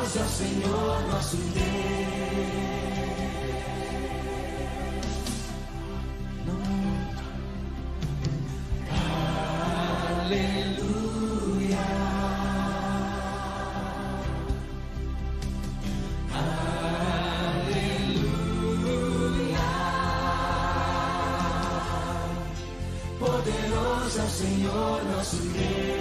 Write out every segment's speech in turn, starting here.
Poderoso é o Senhor nosso Deus. Aleluia. Aleluia. Poderoso é o Senhor nosso Deus.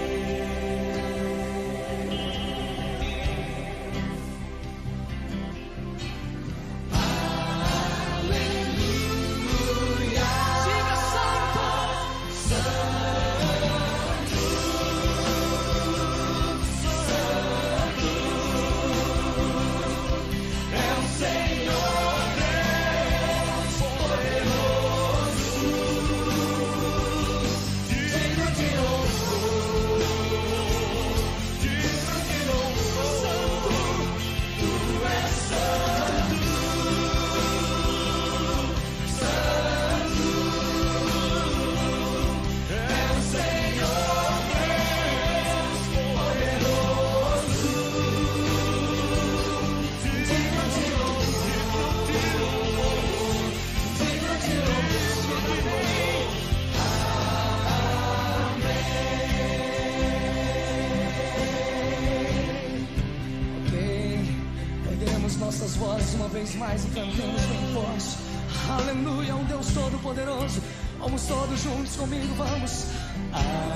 Nossas vozes uma vez mais e cantamos bem forte. Aleluia, um Deus todo-poderoso. Vamos todos juntos comigo, vamos. Aleluia.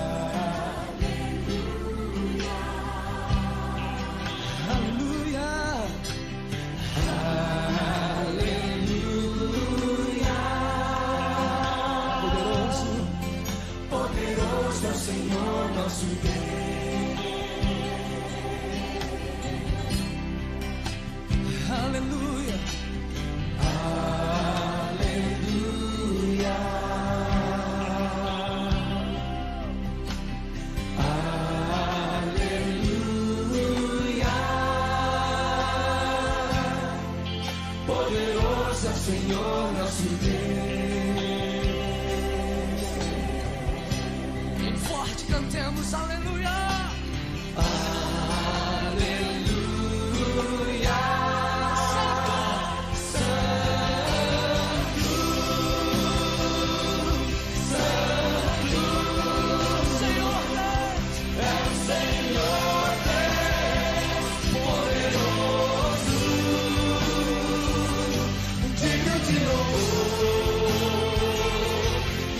Aleluia. Aleluia. Poderoso, poderoso é o Senhor nosso Deus. Aleluia, aleluia, aleluia. Poderoso é o Senhor nosso Deus. Bem forte cantemos aleluia.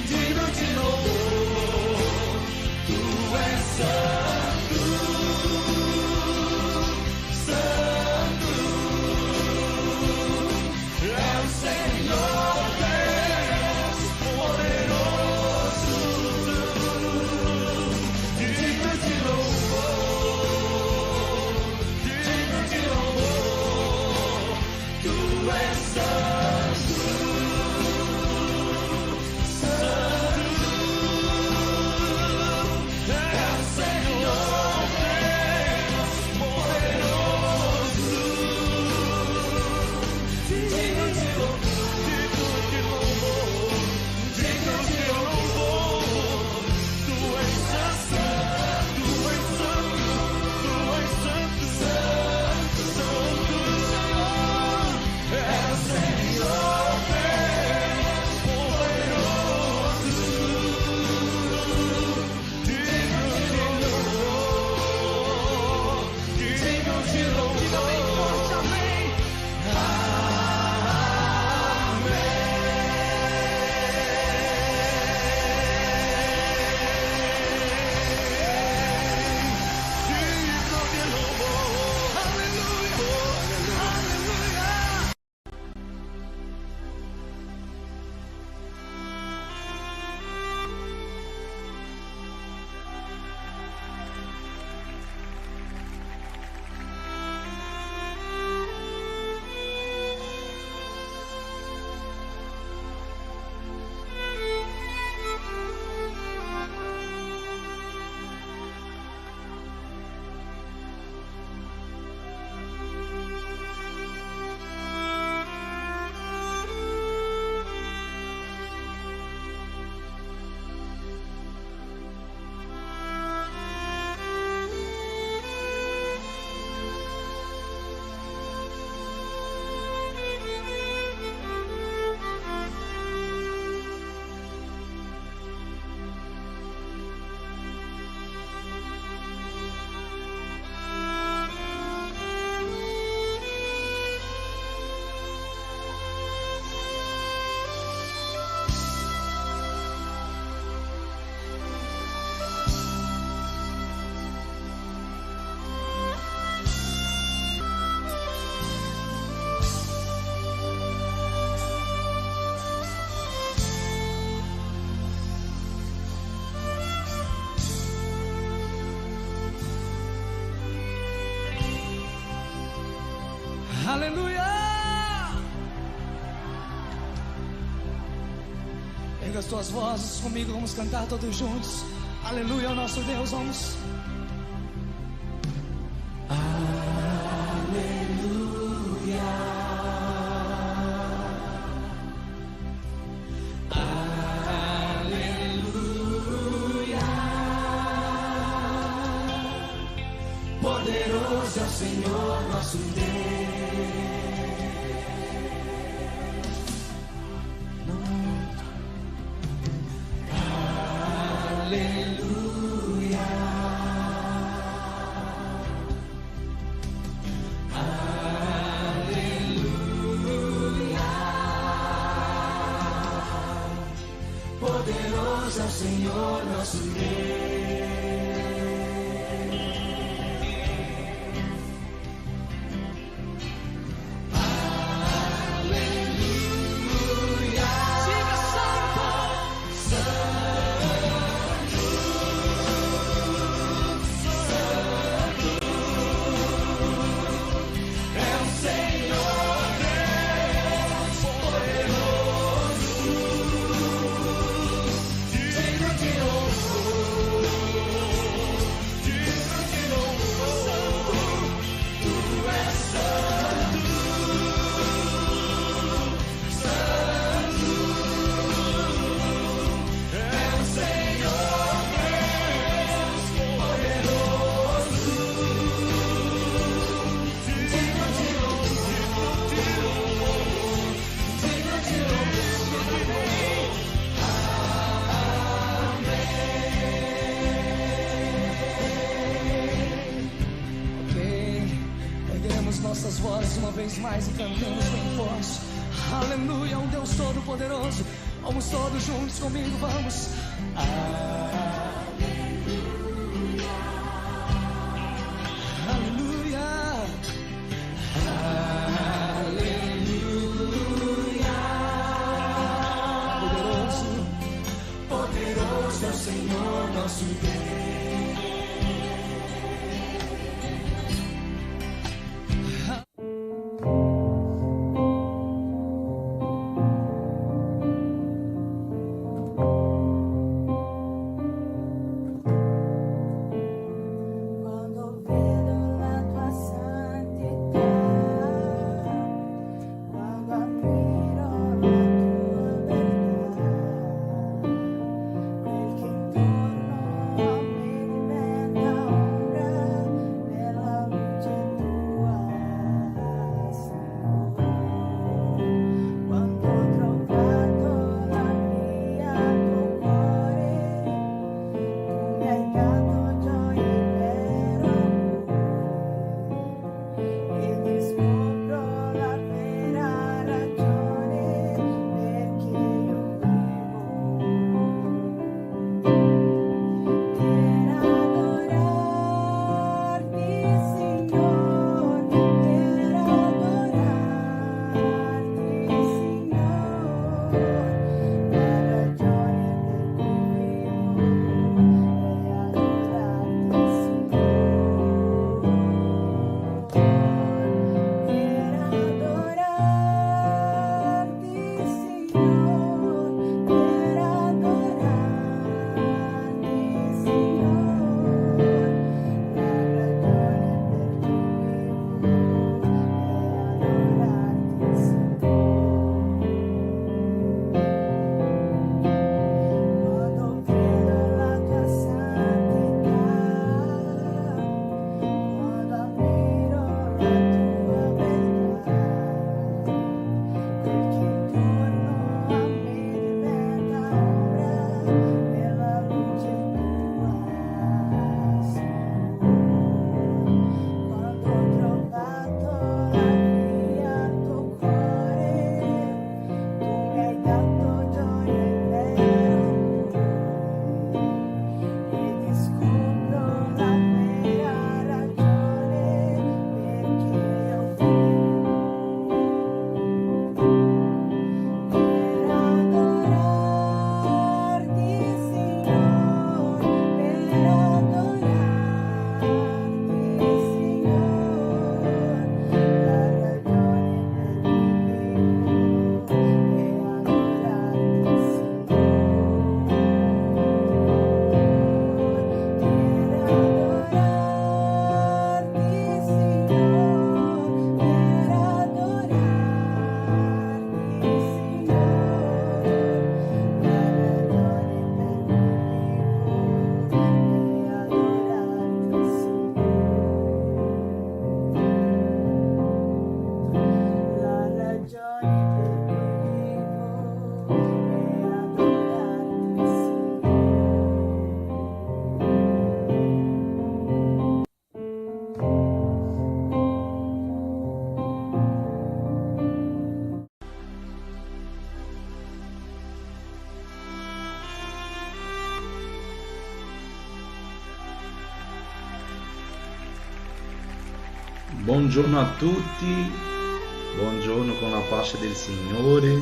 Digno de louvor, tu és santo. Aleluia! Erga as tuas vozes comigo, vamos cantar todos juntos. Aleluia ao nosso Deus, vamos. Poderoso é o Senhor nosso Deus. Aleluia. Aleluia. Poderoso é o Senhor nosso Deus. Nossas vozes uma vez mais e cantamos bem forte. Aleluia, um Deus todo-poderoso. Vamos todos juntos comigo, vamos. Aleluia. Aleluia. Poderoso, poderoso é o Senhor nosso Deus. Quel che intorno a me Buongiorno a tutti, buongiorno con la pace del Signore,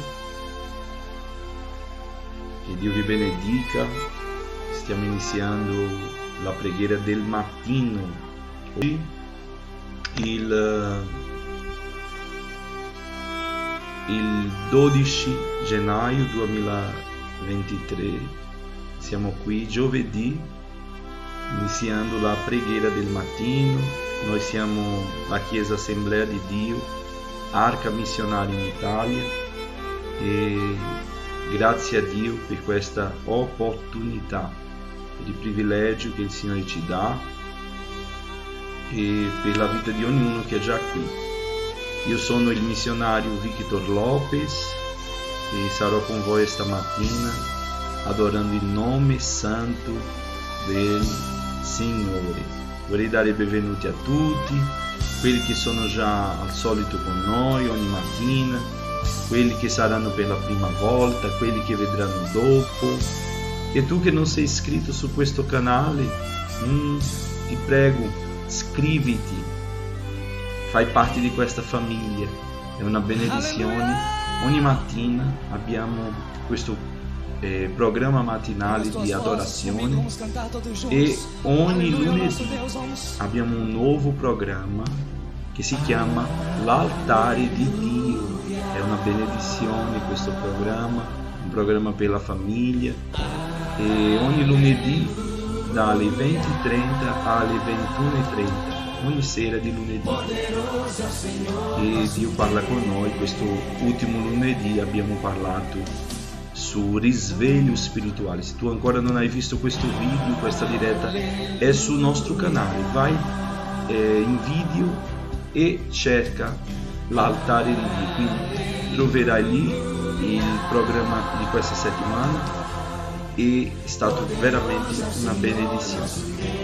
che Dio vi benedica. Stiamo iniziando la preghiera del mattino. Oggi il 12 gennaio 2023, siamo qui giovedì, iniziando la preghiera del mattino. Noi siamo la Chiesa Assemblea di Dio, Arca Missionaria in Italia, e grazie a Dio per questa opportunità, per il privilegio che il Signore ci dà e per la vita di ognuno che è già qui. Io sono il missionario Victor Lopez e sarò con voi stamattina adorando il nome santo del Signore. Vorrei dare benvenuti a tutti, quelli che sono già al solito con noi ogni mattina, quelli che saranno per la prima volta, quelli che vedranno dopo. E tu che non sei iscritto su questo canale, ti prego, iscriviti, fai parte di questa famiglia, è una benedizione. Ogni mattina abbiamo questo programma mattinale di adorazione e ogni lunedì abbiamo un nuovo programma che si chiama l'Altare di Dio. È una benedizione questo programma, un programma per la famiglia, e ogni lunedì dalle 20:30 alle 21:30, ogni sera di lunedì, e Dio parla con noi. Questo ultimo lunedì abbiamo parlato su risveglio spirituale. Se tu ancora non hai visto questo video, questa diretta è sul nostro canale, vai in video e cerca l'Altare di Dio, quindi troverai lì il programma di questa settimana. È stato veramente una benedizione.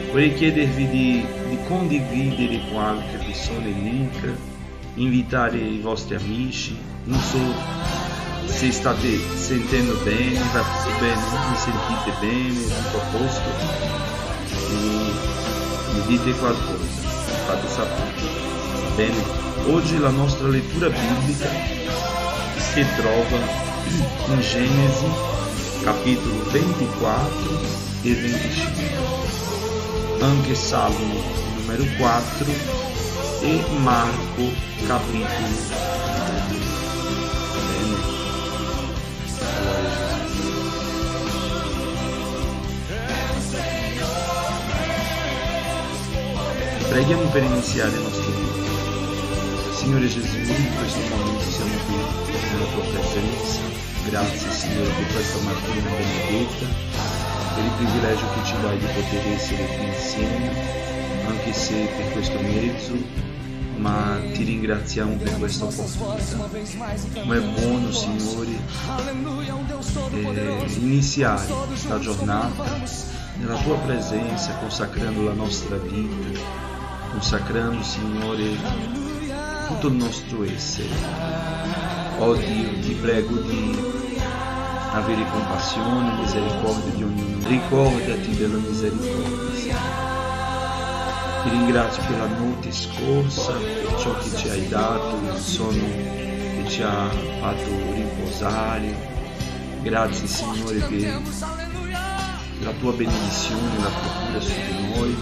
Vorrei chiedervi di condividere qualche persona il link, invitare i vostri amici. Non so se state sentendo bene, va tutto bene, mi sentite bene, tutto a posto, mi dite qualcosa, fate sapere. Bene, oggi la nostra lettura biblica si trova in Genesi capitolo 24 e 25, anche Salmo numero 4 e Marco capitolo 2. Preghiamo per iniziare il nostro video. Signore Gesù, in questo momento siamo qui nella tua presenza. Grazie Signore per questa mattina benedetta, per il privilegio che ci dai di poter essere qui insieme, anche se per questo mezzo, ma ti ringraziamo per questa opportunità. Ma è buono, Signore, iniziare la giornata nella tua presenza, consacrando la nostra vita, consacrando, Signore, tutto il nostro essere. Oh Dio, ti prego di avere compassione, misericordia di ognuno. Ricordati della misericordia, Signore. Ti ringrazio per la notte scorsa, per ciò che ci hai dato, il sonno che ci ha fatto riposare. Grazie, Signore, per la tua benedizione, la tua cura su di noi,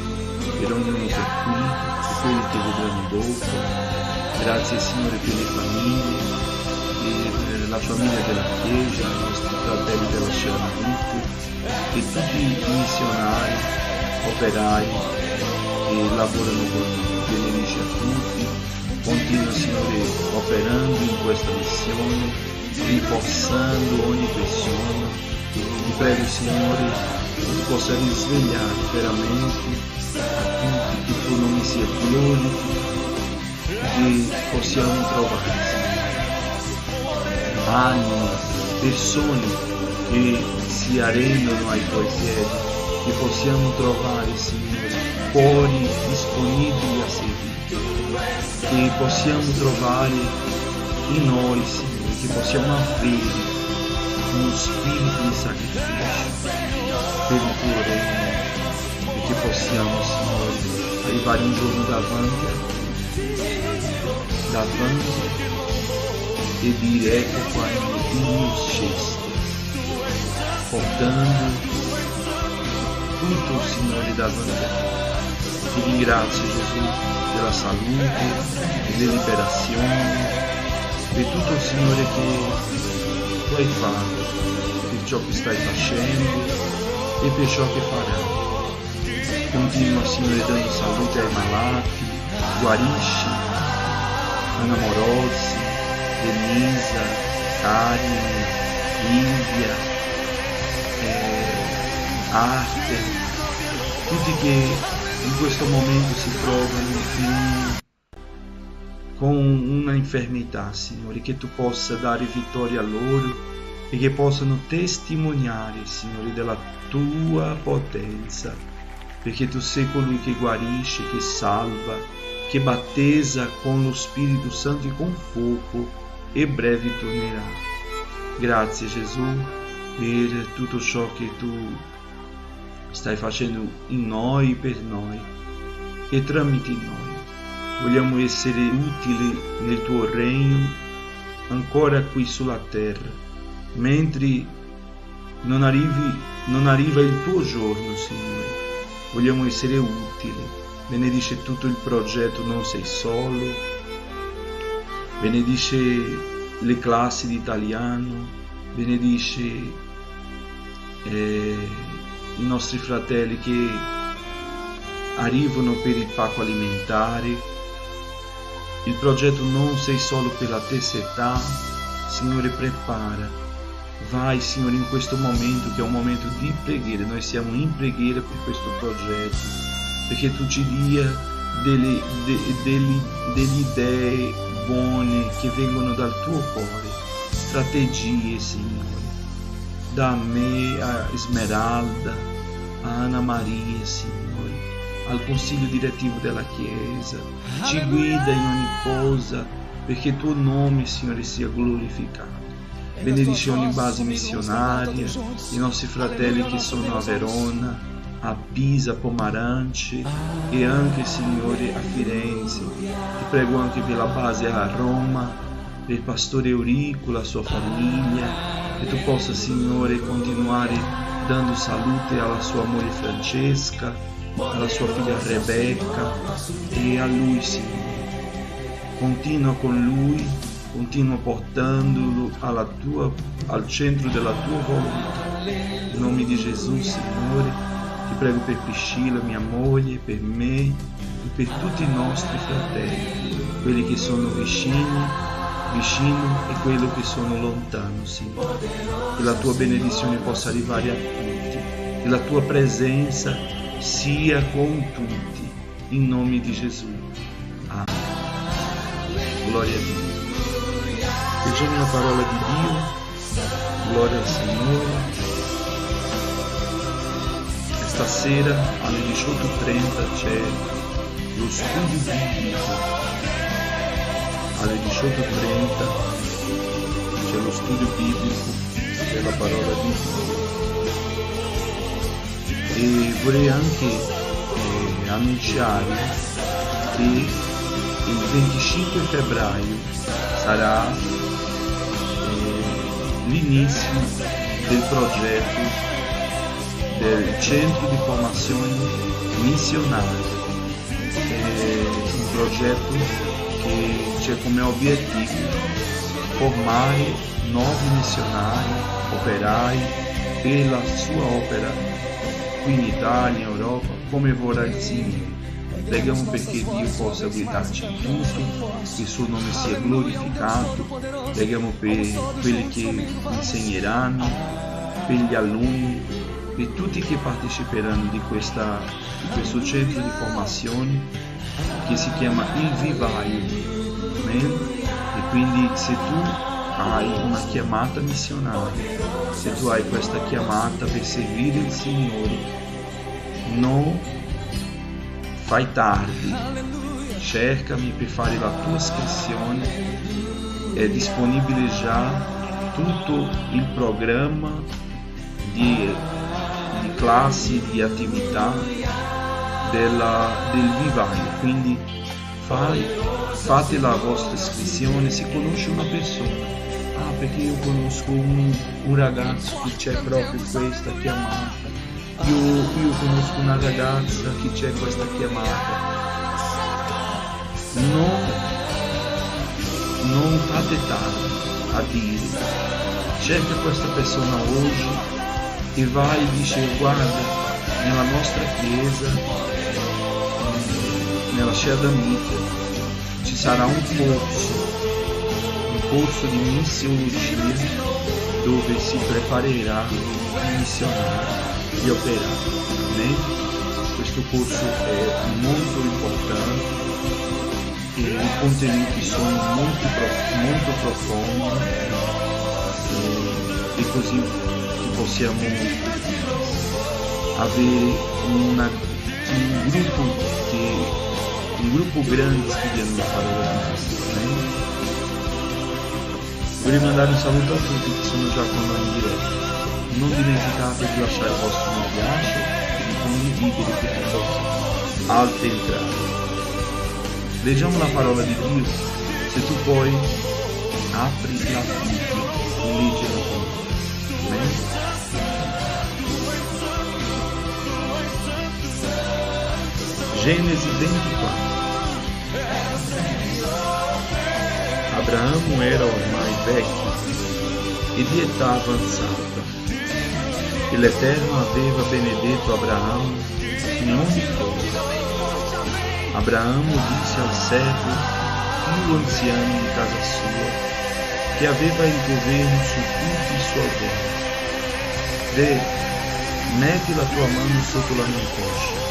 per ognuno che è qui, per quelli che vedranno dopo. Grazie, Signore, per le famiglie, per la famiglia della Chiesa, i nostri fratelli della Sciaravite, e tutti i missionari, operai che lavorano con noi. Benedici a tutti, continua, Signore, operando in questa missione, rinforzando ogni persona. Ti prego, Signore, che tu possa risvegliare veramente a tutti, che tu non mi sia glorificato, che possiamo trovare, Signore, anime, persone che si arrendono ai tuoi piedi, che possiamo trovare, Signore, cuori disponibili a servire, che possiamo trovare in noi, Signore, che possiamo avere uno spirito di sacrificio per il tuo regno, e che possiamo, Signore, arrivare un giorno davanti a te davanti e dire: ecco qua il mio cesto, portando tutto, Signore, davanti a te. Ti ringrazio, Gesù, della salute, delle liberazioni, per tutto, Signore, che tu hai fatto, per ciò che stai facendo e per ciò che farai. Continua, Signore, dando salute ai malati, guarisci Ana Morosi, Denisa, Carmine, Livia, Arte, tutti che in questo momento si trovano con una infermità, Signore, che tu possa dare vittoria a loro e che possano testimoniare, Signore, della tua potenza, perché tu sei colui che guarisce, che salva, che battezza con lo Spirito Santo e con fuoco, e breve tornerà. Grazie, Gesù, per tutto ciò che tu stai facendo in noi, per noi e tramite noi. Vogliamo essere utili nel tuo regno ancora qui sulla terra, mentre non arriva il tuo giorno, Signore. Vogliamo essere utili. Benedice tutto il progetto Non Sei Solo, benedice le classi di italiano, benedice i nostri fratelli che arrivano per il pacco alimentare, il progetto Non Sei Solo per la terza età. Signore, prepara, vai, Signore, in questo momento che è un momento di preghiera. Noi siamo in preghiera per questo progetto, perché tu ci dia delle idee buone che vengono dal tuo cuore, strategie, Signore. Da me a Esmeralda, a Ana Maria, Signore, al consiglio direttivo della Chiesa, ci guida in ogni cosa, perché il tuo nome, Signore, sia glorificato. Benedici ogni base missionaria, i nostri fratelli che sono a Verona, a Pisa, Pomarance e anche, Signore, a Firenze. Ti prego anche per la base a Roma, per il pastore Eurico, la sua famiglia, che tu possa, Signore, continuare dando salute alla sua moglie Francesca, alla sua figlia Rebecca e a lui, Signore. Continua con lui, continua portandolo al centro della tua volontà. In nome di Gesù, Signore, ti prego per Priscilla, mia moglie, per me e per tutti i nostri fratelli, quelli che sono vicino e quelli che sono lontano, Signore. Che la tua benedizione possa arrivare a tutti, che la tua presenza sia con tutti, in nome di Gesù. Amen. Gloria a Dio. Leggiamo la parola di Dio. Gloria al Signore. Stasera alle 18:30 c'è lo studio biblico. Alle 18:30 c'è lo studio biblico della parola di Dio. E vorrei anche annunciare che il 25 febbraio sarà l'inizio del progetto del Centro di Formazione Missionaria. È un progetto che c'è come obiettivo formare nuovi missionari, operai per la sua opera qui in Italia, in Europa, come vorrà il Signore. Preghiamo perché Dio possa guidarci in tutto, che il suo nome sia glorificato. Preghiamo per quelli che insegneranno, per gli alunni, per tutti che parteciperanno di questo centro di formazione che si chiama Il Vivaio. Amen? E quindi se tu hai una chiamata missionaria, se tu hai questa chiamata per servire il Signore, non fai tardi, cercami per fare la tua iscrizione. È disponibile già tutto il programma di classi, di attività del Vivaio, quindi fai fate la vostra iscrizione se conosce una persona. Ah, perché io conosco un ragazzo che c'è proprio questa chiamata. Io conosco una ragazza che c'è questa chiamata. Non fate tardi a dire. Cerca questa persona oggi e vai e dice: guarda, nella nostra chiesa, nella Sciadamite, ci sarà un corso di missiologia dove si preparerà un missionario di operare. Questo corso è molto importante e i contenuti sono molto profondi e così possiamo avere un gruppo grande studiando la parola di Dio. Vorrei mandare un saluto a tutti che sono già con noi in diretta. Non dimenticate di lasciare il vostro mi piace e di condividere per altri entrare. Leggiamo la parola di Dio. Se tu puoi, apri la Bibbia e leggila con me. Genesi 24. Abraamo era ormai vecchio e di età avanzata e l'Eterno aveva benedetto Abramo in ogni cosa. Abramo disse al servo più anziano di casa sua, che aveva il governo su tutti i suoi beni: metti la tua mano sotto la mia coscia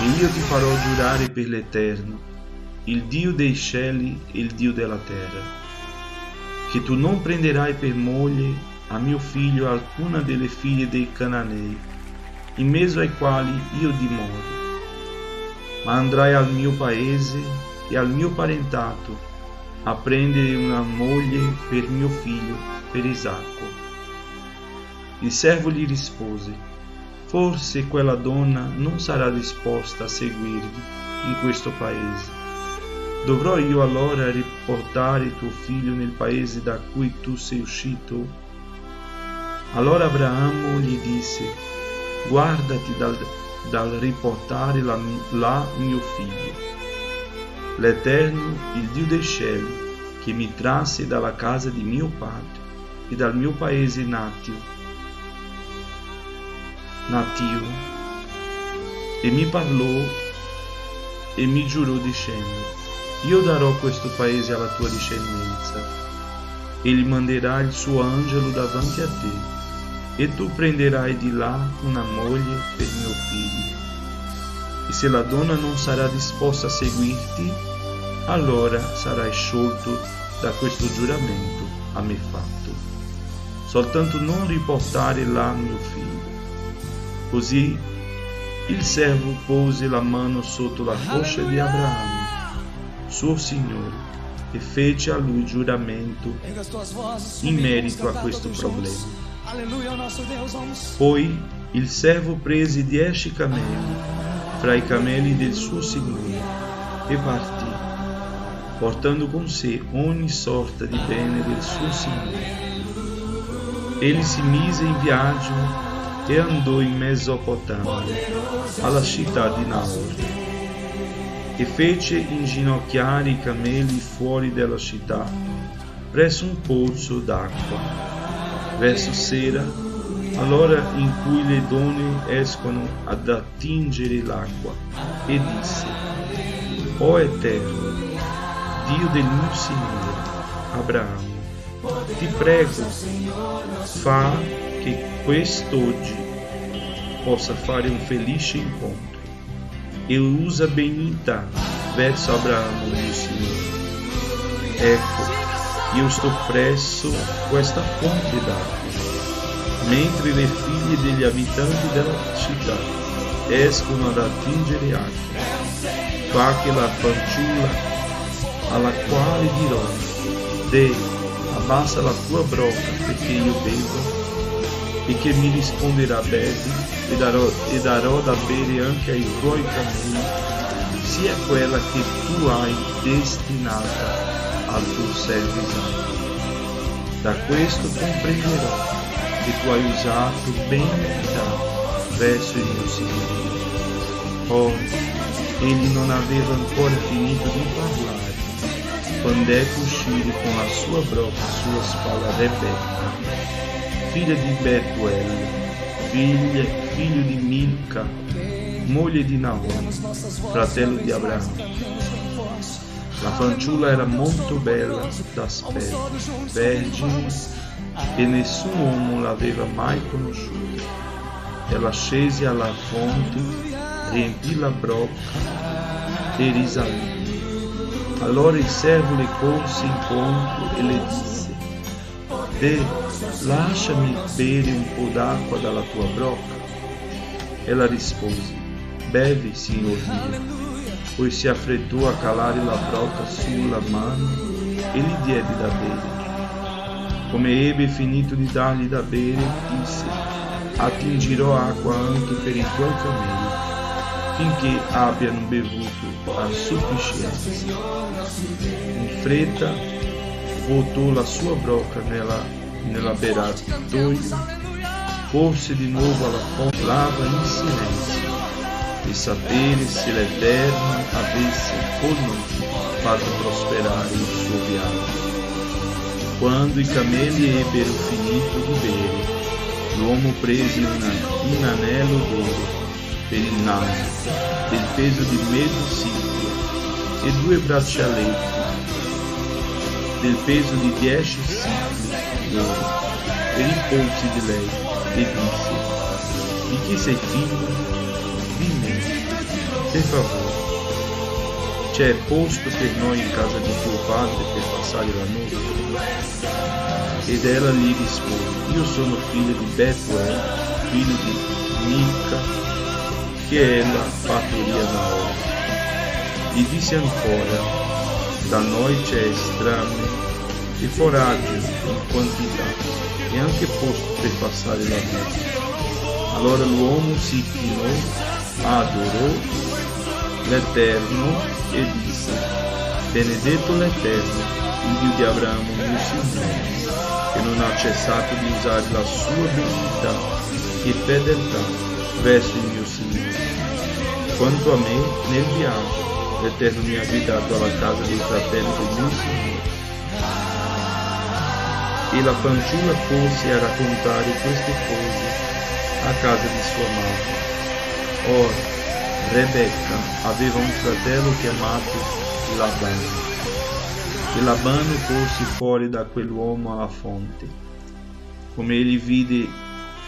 e io ti farò giurare per l'Eterno, il Dio dei cieli e il Dio della terra, che tu non prenderai per moglie a mio figlio alcuna delle figlie dei Cananei, in mezzo ai quali io dimoro, ma andrai al mio paese e al mio parentato a prendere una moglie per mio figlio, per Isacco. Il servo gli rispose: forse quella donna non sarà disposta a seguirmi in questo paese. Dovrò io allora riportare tuo figlio nel paese da cui tu sei uscito? Allora Abramo gli disse: guardati dal riportare là mio figlio. L'Eterno, il Dio dei cieli, che mi trasse dalla casa di mio padre e dal mio paese natio, e mi parlò e mi giurò dicendo: io darò questo paese alla tua discendenza. Egli manderà il suo angelo davanti a te, e tu prenderai di là una moglie per mio figlio. E se la donna non sarà disposta a seguirti, allora sarai sciolto da questo giuramento a me fatto. Soltanto non riportare là mio figlio. Così il servo pose la mano sotto la coscia di Abramo, suo signore, e fece a lui giuramento in merito a questo problema. Poi il servo prese 10 cameli fra i cameli del suo signore e partì, portando con sé ogni sorta di bene del suo signore. Egli si mise in viaggio e andò in Mesopotamia, alla città di Nahor, e fece inginocchiare i cameli fuori dalla città, presso un pozzo d'acqua, verso sera, all'ora in cui le donne escono ad attingere l'acqua, e disse: O Eterno, Dio del mio Signore Abramo, ti prego, fa che quest'oggi possa fare un felice incontro, e usa benignità verso Abramo mio Signore. Ecco, io sto presso questa fonte d'acqua, mentre le figlie degli abitanti della città escono ad attingere acqua. Fa che la fanciulla alla quale dirò: abbassa la tua brocca perché io bevo, e che mi risponderà: bevi, e darò da bere anche ai tuoi cameli, sia quella che tu hai destinata al tuo servo Isacco. Da questo comprenderò che tu hai usato benignità verso il mio Signore. Egli non aveva ancora finito di parlare quando ecco uscire con la sua brocca sulla spalla Rebecca, figlia di Betuel, figlio di Milca, moglie di Naor, fratello di Abramo. La fanciulla era molto bella d'aspetto, vergine, e nessun uomo l'aveva mai conosciuta. Ella scese alla fonte, riempì la brocca e risalì. Allora il servo le corse incontro e le disse: lasciami bere un po' d'acqua dalla tua brocca. Ella rispose: bevi, signor mio. Poi si affrettò a calare la brocca sulla mano e gli diede da bere. Come ebbe finito di dargli da bere, disse: attingerò acqua anche per i tuoi camelli, finché abbiano bevuto a sufficienza. In fretta vuotò la sua brocca nell'abberatoio, corse di nuovo alla fonte, lava in silenzio, e sapere se l'Eterno avesse o non fatto prosperare il suo viaggio. Quando i camelli ebbero finito di bere, l'uomo prese un anello d'oro per il naso, del peso di mezzo siclo, e 2 braccialetti del peso di 10 sicli d'oro per i polsi di lei, e disse: di chi sei figlio? Di me, per favore. C'è posto per noi in casa di tuo padre per passare la notte? Ed ella gli rispose: io sono figlio di Betuel, figlio di Milca, che è la fattoria Naor. Gli disse ancora: da noi c'è strame e foraggio in quantità, e anche posto per passare la notte. Allora l'uomo si chinò, adorò l'Eterno e disse: benedetto l'Eterno, il Dio di Abramo mio Signore, che non ha cessato di usare la sua benignità e fedeltà verso il mio Signore. Quanto a me, nel viaggio, l'Eterno mi ha guidato alla casa dei fratelli del mio Signore. E la fanciulla corse a raccontare queste cose a casa di sua madre. Ora, Rebecca aveva un fratello chiamato Labano. E Labano corse fuori da quell'uomo alla fonte. Come egli vide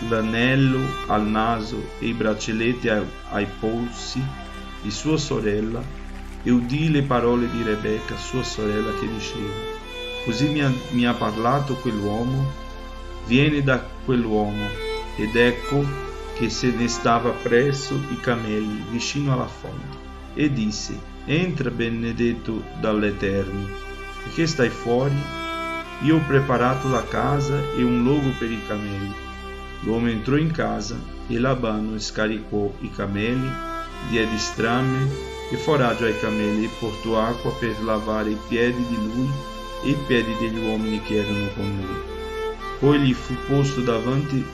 l'anello al naso e i braccialetti ai polsi di sua sorella, e udì le parole di Rebecca, sua sorella, che diceva: così mi ha parlato quell'uomo, vieni da quell'uomo. Ed ecco che se ne stava presso i camelli vicino alla fonte, e disse: entra, benedetto dall'Eterno, perché stai fuori? Io ho preparato la casa e un luogo per i camelli. L'uomo entrò in casa, e Labano scaricò i camelli, diede strame e foraggio ai camelli, e portò acqua per lavare i piedi di lui e i piedi degli uomini che erano con lui. Poi gli fu posto davanti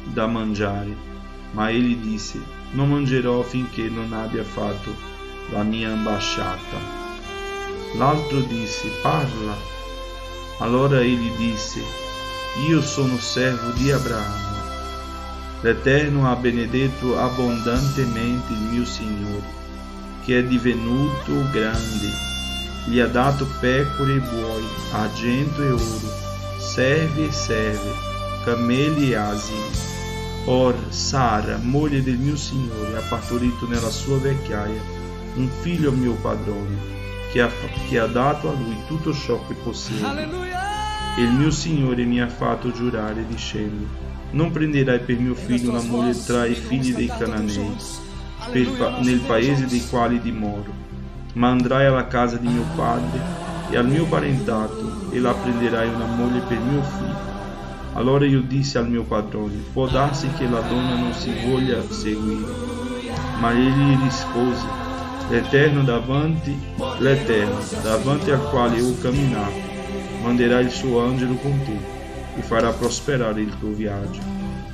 da mangiare, ma egli disse: non mangerò finché non abbia fatto la mia ambasciata. L'altro disse: parla. Allora egli disse: io sono servo di Abramo. L'Eterno ha benedetto abbondantemente il mio Signore, che è divenuto grande. Gli ha dato pecore e buoi, argento e oro, servi e serve, camelli e asini. Or Sara, moglie del mio Signore, ha partorito nella sua vecchiaia un figlio mio padrone, che ha dato a lui tutto ciò che possiede. E il mio Signore mi ha fatto giurare dicendo: non prenderai per mio figlio una moglie tra i figli dei Cananei, nel paese dei quali dimoro, ma andrai alla casa di mio padre e al mio parentato, e la prenderai una moglie per mio figlio. Allora io dissi al mio padrone: può darsi che la donna non si voglia seguire. Ma egli rispose: l'Eterno davanti al quale ho camminato, manderà il suo angelo con te e farà prosperare il tuo viaggio.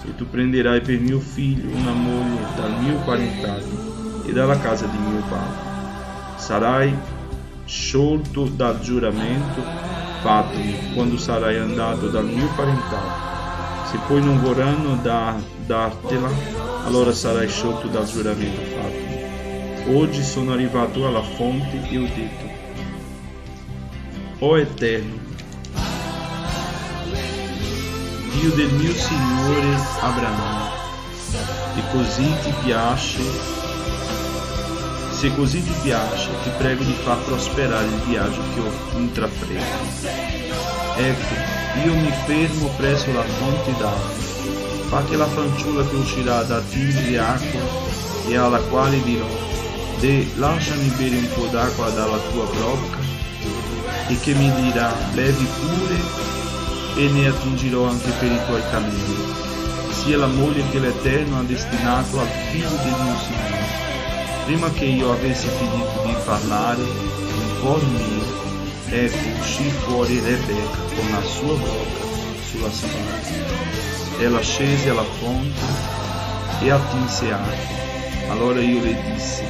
E tu prenderai per mio figlio una moglie dal mio parentado e dalla casa di mio padre. Sarai sciolto dal giuramento fattomi quando sarai andato dal mio parentado. Se poi non vorranno dartela, allora sarai sciolto dal giuramento fattomi. Oggi sono arrivato alla fonte e ho detto: o Eterno, Dio del mio Signore Abramo, e così ti piace, se così ti piace, ti prego di far prosperare il viaggio che ho intrapreso. Ecco, io mi fermo presso la fonte d'acqua. Fa che la fanciulla che uscirà da attingere acqua e alla quale dirò: lasciami bere un po' d'acqua dalla tua brocca, e che mi dirà: bevi pure, e ne attingerò anche per i tuoi cammini. Sia la moglie che l'Eterno ha destinato al figlio del mio Signore. Prima che io avessi finito di parlare in cuor mio, ecco, uscì fuori Rebecca con la sua brocca sulla spalla. Ella scese alla fonte e attinse acqua. Allora io le dissi: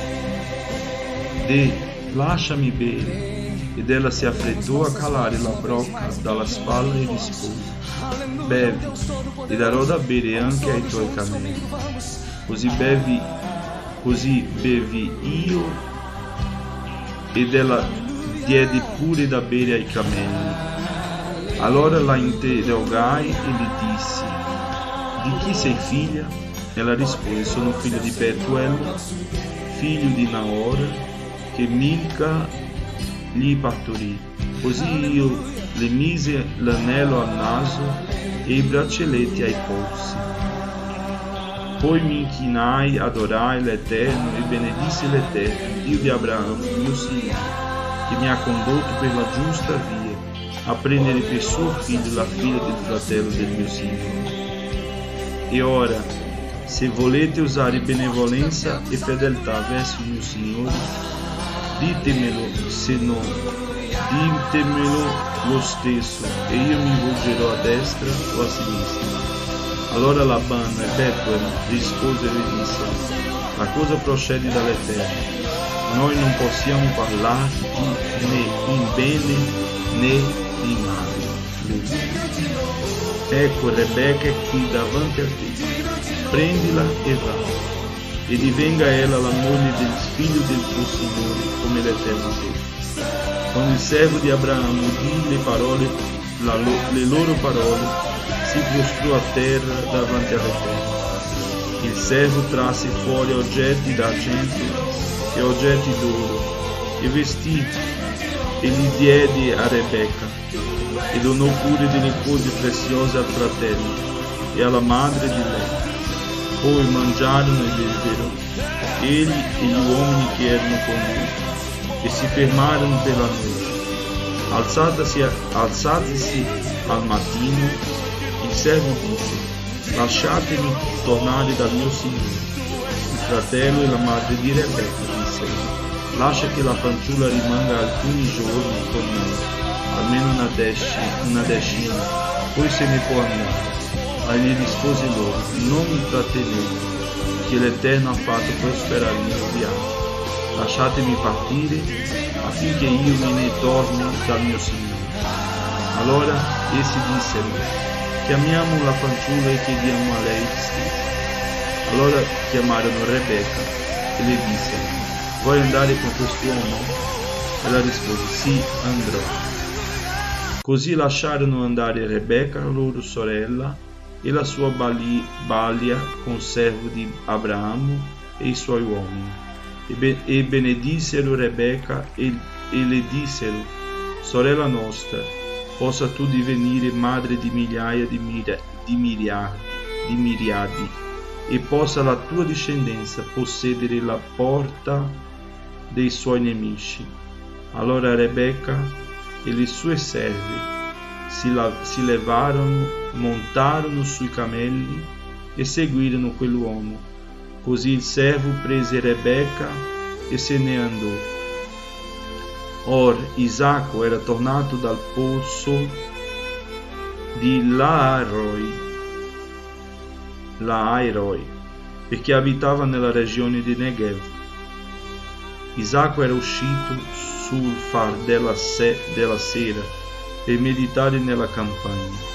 lasciami bere. Ed ella si affrettò a calare la brocca dalla spalla e rispose: bevi, e darò da bere anche ai tuoi cammelli. Così bevi io, ed ella diede pure da bere ai cammelli. Allora la interrogai e le dissi: di chi sei figlia? Ella rispose: sono figlia di Betuel, figlio di Naor, che Milca gli partorì. Così io le mise l'anello al naso e i braccialetti ai polsi. Poi mi inchinai, adorai l'Eterno e benedissi l'Eterno, Dio di Abramo, mio Signore, che mi ha condotto per la giusta via, a prendere per suo figlio la figlia del fratello del mio Signore. E ora, se volete usare benevolenza e fedeltà verso il mio Signore, ditemelo, se no, ditemelo lo stesso, e io mi volgerò a destra o a sinistra. Allora Laban e Betuel risposero e dissero: la cosa procede dall'Eterno. Noi non possiamo parlarti né in bene né in male. Ecco, Rebecca è qui davanti a te. Prendila e va. E divenga ella la moglie del figlio del tuo Signore, come l'Eterno ha detto. Quando il servo di Abramo udì le loro parole, si prostrò a terra davanti all'Eterno. Il servo trasse fuori oggetti d'argento e oggetti d'oro, e vestiti, e li diede a Rebecca, e donò pure delle cose preziose al fratello e alla madre di lei. Poi mangiarono e bevvero, egli e gli uomini che erano con lui, e si fermarono per la notte. Alzatisi al mattino, il servo disse: lasciatemi tornare dal mio Signore. Il fratello e la madre di Rebecca dissero: lascia che la fanciulla rimanga alcuni giorni con noi, almeno una decina, poi se ne può andare. Ma gli rispose loro: non mi trattenete, che l'Eterno ha fatto prosperare il mio viaggio. Lasciatemi partire, affinché io me ne torni dal mio Signore. Allora essi dissero: chiamiamo la fanciulla e chiediamo a lei stesso. Allora chiamarono Rebecca e le dissero: vuoi andare con quest'uomo? Ella rispose: sì, andrò. Così lasciarono andare Rebecca, loro sorella, e la sua balia, conservo di Abramo, e i suoi uomini. E benedissero Rebecca e le dissero: sorella nostra, possa tu divenire madre di migliaia di miriadi, e possa la tua discendenza possedere la porta dei suoi nemici. Allora Rebecca e le sue serve si levarono, montarono sui camelli e seguirono quell'uomo. Così il servo prese Rebecca e se ne andò. Or Isacco era tornato dal pozo di Lahairoi, perché abitava nella regione di Negev. Isacco era uscito sul far della sera per meditare nella campagna.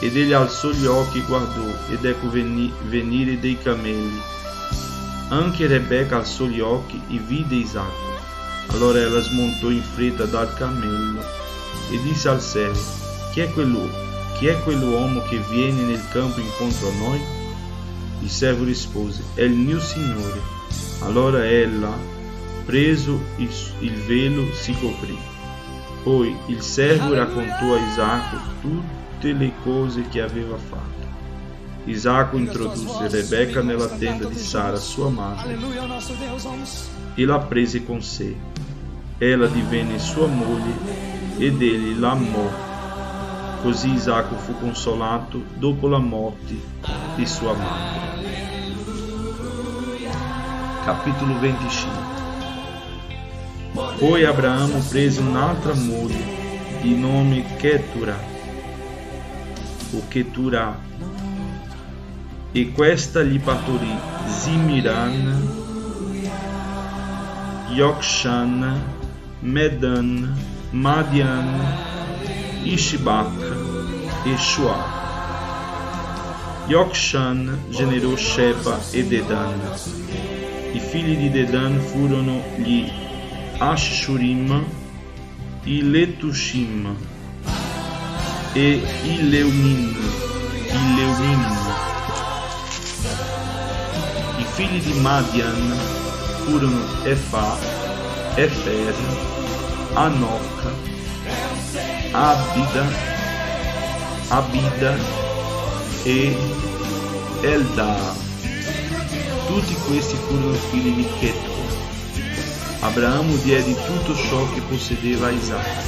Ed egli alzò gli occhi e guardò, ed ecco venire dei camelli. Anche Rebecca alzò gli occhi e vide Isacco. Allora ella smontò in fretta dal cammello e disse al servo: Chi è quell'uomo che viene nel campo incontro a noi? Il servo rispose: È il mio signore. Allora ella, preso il velo, si coprì. Poi il servo raccontò a Isacco tutte le cose che aveva fatto. Isacco introdusse Rebecca nella tenda di Sara, sua madre, e la prese con sé. Ella divenne sua moglie ed egli l'amò. Così Isacco fu consolato dopo la morte di sua madre. Capitolo 25. Poi Abramo prese un'altra moglie di nome Keturah, e questa gli partorì Zimiran, Yokshan, Medan, Madian, Ishbak e Shua. Yokshan generò Sheba e Dedan. I figli di Dedan furono gli Ashurim, i Letushim e i Leumim. I figli di Madian furono Efa, Efer, Anok, Abida e Eldar. Tutti questi furono figli di Ketura. Abramo diede tutto ciò che possedeva a Isacco,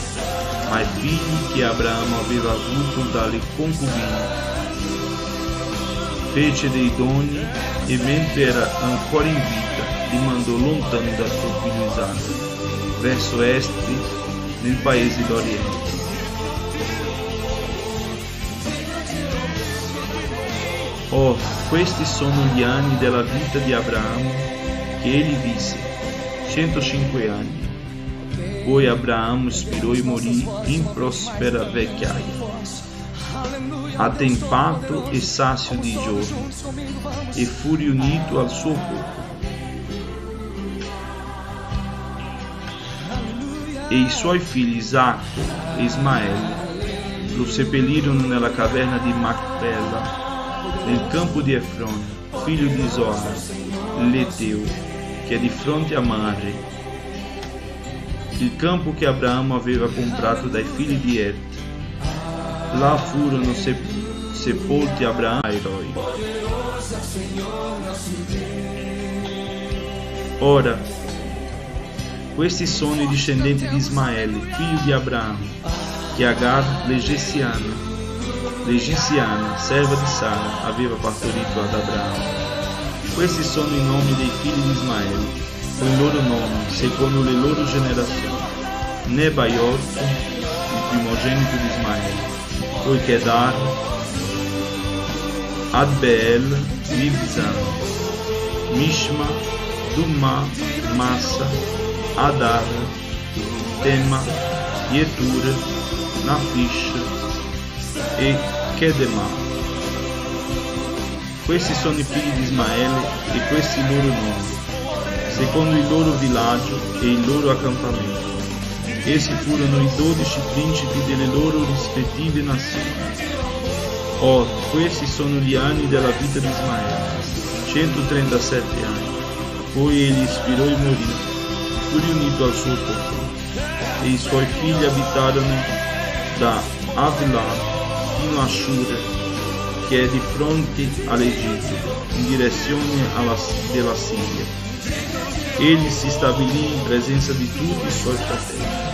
ma i figli che Abramo aveva avuto dalle concubine fece dei doni, e mentre era ancora in vita li mandò lontano da suo figlio Isacco, verso est, nel paese d'Oriente. Or, questi sono gli anni della vita di Abramo che egli visse, 105 anni. Poi Abramo spirò e morì in prospera vecchiaia, attempato e sazio di giorni, e fu riunito al suo popolo. E i suoi figli Isacco e Ismaele lo seppellirono nella caverna di Macpela, nel campo di Efron, figlio di Zoar, l'Eteo, che è di fronte a Mamre, il campo che Abramo aveva comprato dai figli di Et. Là furono sepolti Abramo e Eroi. Ora, questi sono i discendenti di Ismaele, figlio di Abramo, che Agar l'Egiziana, serva di Sara, aveva partorito ad Abramo. Questi sono i nomi dei figli di Ismaele, con i loro nomi, secondo le loro generazioni. Nebaiot, il primogenito di Ismaele, poi Kedar, Adbeel, Mibzan, Mishma, Dumma, Massa, Adar, Tema, Yetur, Nafish e Kedema. Questi sono i figli di Ismaele e questi i loro nomi, secondo il loro villaggio e il loro accampamento. Essi furono i 12 principi delle loro rispettive nazioni. Or, questi sono gli anni della vita di Ismaele, 137 anni. Poi egli spirò e morì, fu riunito al suo popolo, e i suoi figli abitarono da Avila fino a Shur, che è di fronte all'Egitto, in direzione della Siria. Egli si stabilì in presenza di tutti i suoi fratelli.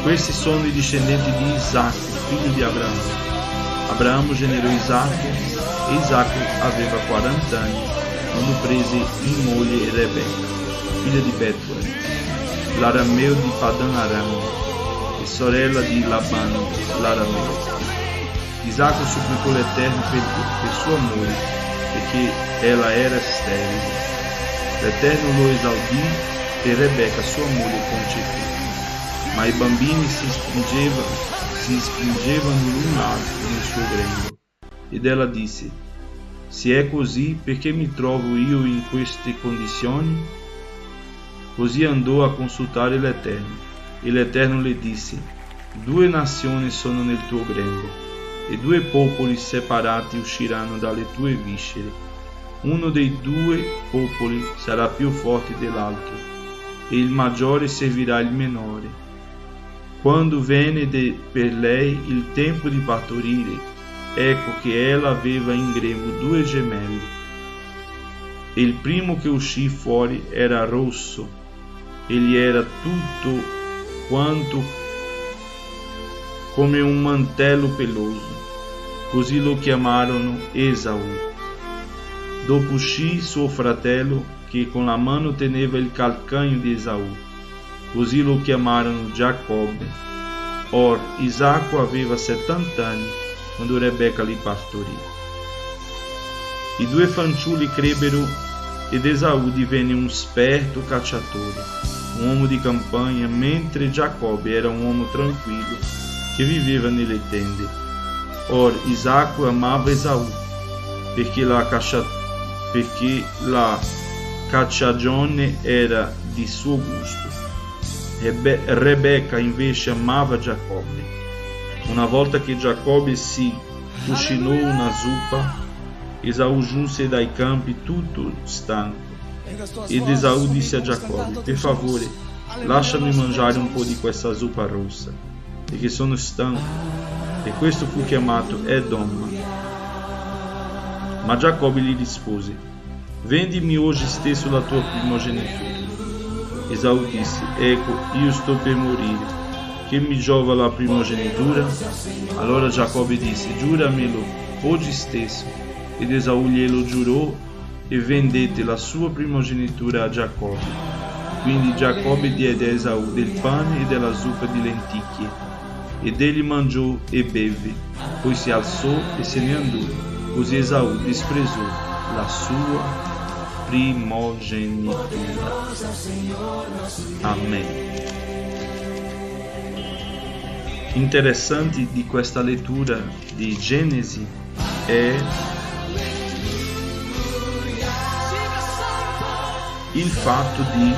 Questi sono i discendenti di Isacco, figlio di Abramo. Abramo generò Isacco, e Isacco aveva 40 anni quando prese in moglie Rebeca, figlia di Betuel, l'arameo di Padan Aram, e sorella di Laban, l'arameo. Isacco supplicò l'Eterno per sua moglie, perché ela era sterile. L'Eterno lo esaudì e Rebeca, sua moglie, concepì. Ma i bambini si spingevano l'un l'altro nel suo grembo. Ed ella disse: se è così, perché mi trovo io in queste condizioni? Così andò a consultare l'Eterno, e l'Eterno le disse: 2 nazioni sono nel tuo grembo, e 2 popoli separati usciranno dalle tue viscere. Uno dei 2 popoli sarà più forte dell'altro, e il maggiore servirà il minore. Quando venne per lei il tempo di partorire, ecco che ella aveva in grembo 2 gemelli. E il primo che uscì fuori era rosso, egli era tutto quanto come un mantello peloso, così lo chiamarono Esaù. Dopo uscì suo fratello, che con la mano teneva il calcagno di Esaù, così lo chiamarono Giacobbe. Or Isacco aveva 70 anni quando Rebeca li partorì. I 2 fanciulli crebbero ed Esaù divenne un esperto cacciatore, un uomo di campagna, mentre Giacobbe era un uomo tranquillo che viveva nelle tende. Or Isacco amava Esaù, perché la cacciagione era di suo gusto. Rebeca invece amava Giacobbe. Una volta che Giacobbe si cucinò una zuppa, Esaù giunse dai campi tutto stanco. Ed Esaù disse a Giacobbe: per favore, lasciami mangiare un po' di questa zuppa rossa, perché sono stanco. E questo fu chiamato Edom. Ma Giacobbe gli rispose: vendimi oggi stesso la tua primogenitura. Esaù disse: ecco, io sto per morire, che mi giova la primogenitura? Allora Giacobbe disse: giuramelo oggi stesso. Ed Esaù glielo giurò e vendette la sua primogenitura a Giacobbe. Quindi Giacobbe diede a Esaù del pane e della zuppa di lenticchie, ed egli mangiò e beve, poi si alzò e se ne andò. Così Esaù desprezò la sua primogenitura. Amen. Interessante di questa lettura di Genesi è il fatto di